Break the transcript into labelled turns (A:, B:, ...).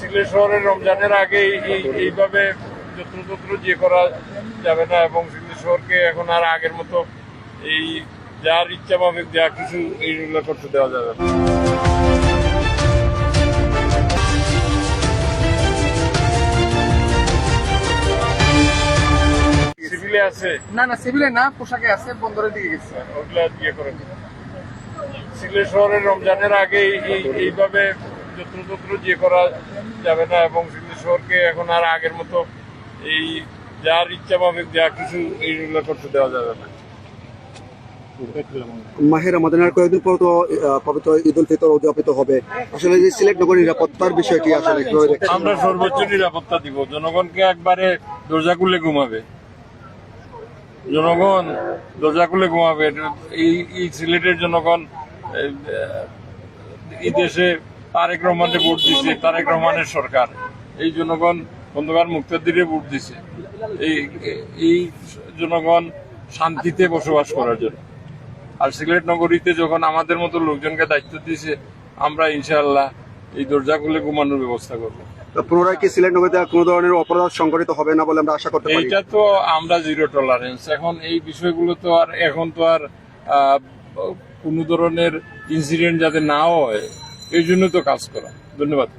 A: সিলেট শহরে রমজানের আগে এইভাবে যত্রতত্র যে করা যাবে না, এবং সিলেট শহরকে এখন আর আগের মতো এই যার ইচ্ছা মাফিক যা কিছু এইগুলো করতে দেওয়া যাবে না। সিভিলে আছে
B: না সিভিলে না, পোশাকে আছে, বন্দরের দিকে গেছে।
A: ওগুলা ইয়ে করে দিন। সিলেট শহরে রমজানের আগে এইভাবে যত্রতত্র যে করা যাবে না, এবং সিলেট শহরকে এখন আর আগের মতো এই যার ইচ্ছা মাফিক যা কিছু এইগুলো করতে দেওয়া যাবে না।
C: মাহে রমাদানের কয়েকদিন পর তো পবিত্র ঈদ উল ফিতর উদযাপিত হবে। আসলে যে সিলেট নগরীর নিরাপত্তার বিষয়টি আসলে কিভাবে দেখছেন?
A: আমরা সর্বোচ্চ নিরাপত্তা দিব। জনগণকে একবারে দরজা খুলে ঘুমাবে, জনগণ দরজা খুলে ঘুমাবে। এই সিলেটের জনগণ এই দেশে তারেক রহমানের ভোট দিছে, তারেক রহমানের সরকার। এই জনগণ খন্দকার মুক্তাদিরে ভোট দিছে এই জনগণ শান্তিতে বসবাস করার জন্য। আর সিলেট নগরীতে যখন আমাদের মতো লোকজনকে দায়িত্ব দিয়েছে, আমরা ইনশাআল্লাহ এই দরজা খুলে ঘুমানোর ব্যবস্থা করবো।
C: পুনরায় কি সিলেট নগরীতে কোনো ধরনের অপরাধ সংঘটিত হবে না বলে আমরা আশা করতে পারি?
A: এইটা তো আমরা জিরো টলারেন্স। এখন এই বিষয়গুলো তো আর এখন তো আর কোনো ধরনের ইনসিডেন্ট যাতে না হয়, এই জন্য তো কাজ করা। ধন্যবাদ।